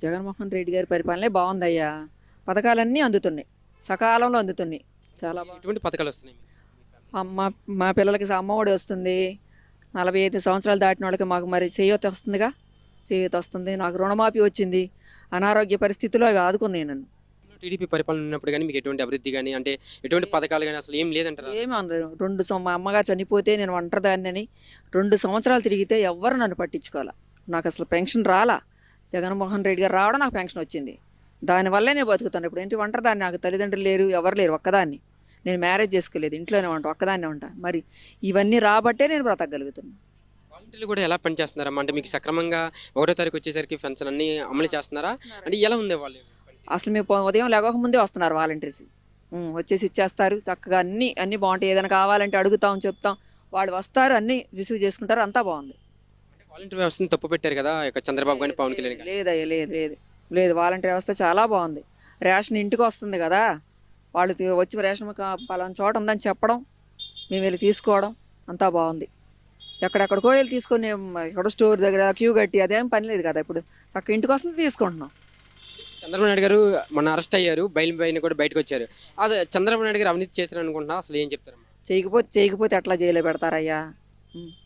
జగన్మోహన్ రెడ్డి గారి పరిపాలనే బాగుందయ్యా. పథకాలన్నీ అందుతున్నాయి, సకాలంలో అందుతున్నాయి. చాలా బాగుంది. ఎటువంటి పథకాలు వస్తున్నాయి మీకు? అమ్మ మా పిల్లలకి అమ్మఒడి వస్తుంది. 45 సంవత్సరాలు దాటిన వాళ్ళకి మాకు మరి చేయూత వస్తుందిగా, చేయూత వస్తుంది. నాకు రుణమాఫీ వచ్చింది. అనారోగ్య పరిస్థితుల్లో అవి ఆదుకున్నాయి నన్ను. టీడీపీ పరిపాలన ఉన్నప్పుడు కానీ మీకు ఎటువంటి అభివృద్ధి కానీ అంటే ఎటువంటి పథకాలు కానీ అసలు ఏం లేదంటారా? ఏమీ అందదు. మా అమ్మగారు చనిపోతే నేను ఒంటరిదాన్ని 2 సంవత్సరాలు తిరిగితే ఎవ్వరు నన్ను పట్టించుకోవాలా. నాకు అసలు పెన్షన్ రాలా. జగన్మోహన్ రెడ్డి గారు రావడం నాకు పెన్షన్ వచ్చింది. దానివల్లే నేను బతుకుతాను. ఇప్పుడు ఏంటి ఒంటరిదాన్ని, నాకు తల్లిదండ్రులు లేరు, ఎవరు లేరు, ఒక్కదాన్ని. నేను మ్యారేజ్ చేసుకోలేదు, ఇంట్లోనే ఉంటా, ఒక్కదాన్నే ఉంటా. మరి ఇవన్నీ రాబట్టే నేను బ్రతకగలుగుతున్నాను. వాలంటీర్లు కూడా ఎలా పనిచేస్తున్నారమ్మా? అంటే మీకు సక్రమంగా 1వ తారీఖు వచ్చేసరికి పెన్షన్ అన్ని అమలు చేస్తున్నారా? అంటే ఎలా ఉంది వాళ్ళు? అసలు మేము ఉదయం లేవక ముందే వస్తున్నారు వాలంటీర్స్. వచ్చేసి ఇచ్చేస్తారు చక్కగా. అన్నీ అన్నీ బాగుంటాయి. ఏదైనా కావాలంటే అడుగుతాం, చెప్తాం, వాళ్ళు వస్తారు, అన్నీ రిసీవ్ చేసుకుంటారు. అంతా బాగుంది. అంటే వాలంటీర్ వ్యవస్థను తప్పు పెట్టారు కదా ఇక్కడ చంద్రబాబు కానీ పవన్ కళ్యాణ్ గాని. లేదయ్యా, లేదు లేదు లేదు. వాలంటీర్ వ్యవస్థ చాలా బాగుంది. రేషన్ ఇంటికి వస్తుంది కదా, వాళ్ళు వచ్చి రేషన్ పలానా చోట ఉందని చెప్పడం, మేము వెళ్ళి తీసుకోవడం, అంతా బాగుంది. ఎక్కడెక్కడికో వెళ్ళి తీసుకొని ఎక్కడో స్టోర్ దగ్గర క్యూ కట్టి అదేం పని లేదు కదా. ఇప్పుడు చక్కగా ఇంటికి వస్తుంది, తీసుకుంటున్నాం. చంద్రబాబు నాయుడు గారు మొన్న అరెస్ట్ అయ్యారు, బయట కూడా బయటకు వచ్చారు. అదే చంద్రబాబు నాయుడు గారు అవినీతి చేశారు అనుకుంటున్నా, అసలు ఏం చెప్తారమ్మా? చేయకపోతే ఎట్లా జైల్లో పెడతారయ్యా?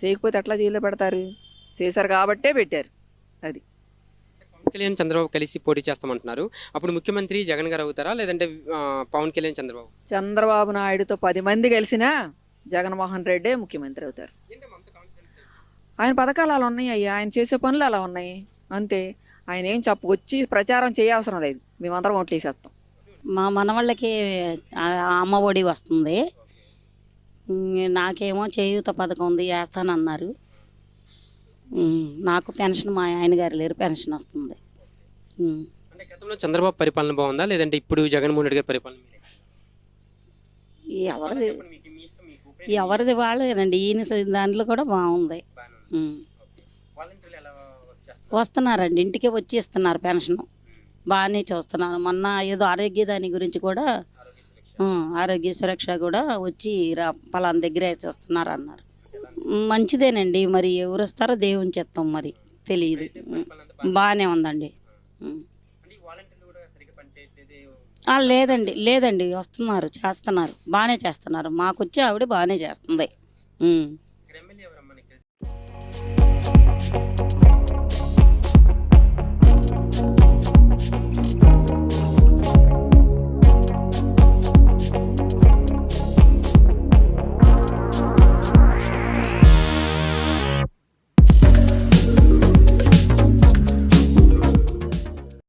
చేయకపోతే ఎట్లా జైల్లో పెడతారు? చేశారు కాబట్టే పెట్టారు. అది పవన్ కళ్యాణ్ చంద్రబాబు కలిసి పోటీ చేస్తామంటున్నారు. అప్పుడు ముఖ్యమంత్రి జగన్ గారు అవుతారా లేదంటే పవన్ కళ్యాణ్ చంద్రబాబు? చంద్రబాబు నాయుడుతో 10 మంది కలిసినా జగన్మోహన్ రెడ్డే ముఖ్యమంత్రి అవుతారు. ఆయన పథకాలు అలా ఉన్నాయి అయ్యా, ఆయన చేసే పనులు అలా ఉన్నాయి, అంతే. ఆయన ఏం వచ్చి ప్రచారం చేయవసరం లేదు, మేమందరం ఓట్లు వేసేస్తాం. మా మనవాళ్ళకి అమ్మ ఒడి వస్తుంది. నాకేమో చేయూత పథకం ఉంది, వేస్తానన్నారు. నాకు పెన్షన్, మా ఆయన గారు లేరు, పెన్షన్ వస్తుంది. అంటే గతంలో చంద్రబాబు పరిపాలన బాగుందా లేదంటే ఇప్పుడు జగన్మోహన్ రెడ్డి గారి పరిపాలన? ఎవరిది ఎవరిది వాళ్ళేనండి. ఈయన దాంట్లో కూడా బాగుంది. వస్తున్నారండి, ఇంటికి వచ్చి ఇస్తున్నారు పెన్షన్, బాగానే చూస్తున్నారు. మొన్న ఏదో ఆరోగ్య దాని గురించి కూడా, ఆరోగ్య సురక్ష కూడా వచ్చి పలానా దగ్గరే చూస్తున్నారు అన్నారు. మంచిదేనండి. మరి ఎవరు వస్తారో దేవుని చిత్తం, మరి తెలియదు. బాగానే ఉందండి. లేదండి లేదండి, వస్తున్నారు, చేస్తున్నారు, బాగానే చేస్తున్నారు. మాకు వచ్చి ఆవిడ బాగానే చేస్తుంది.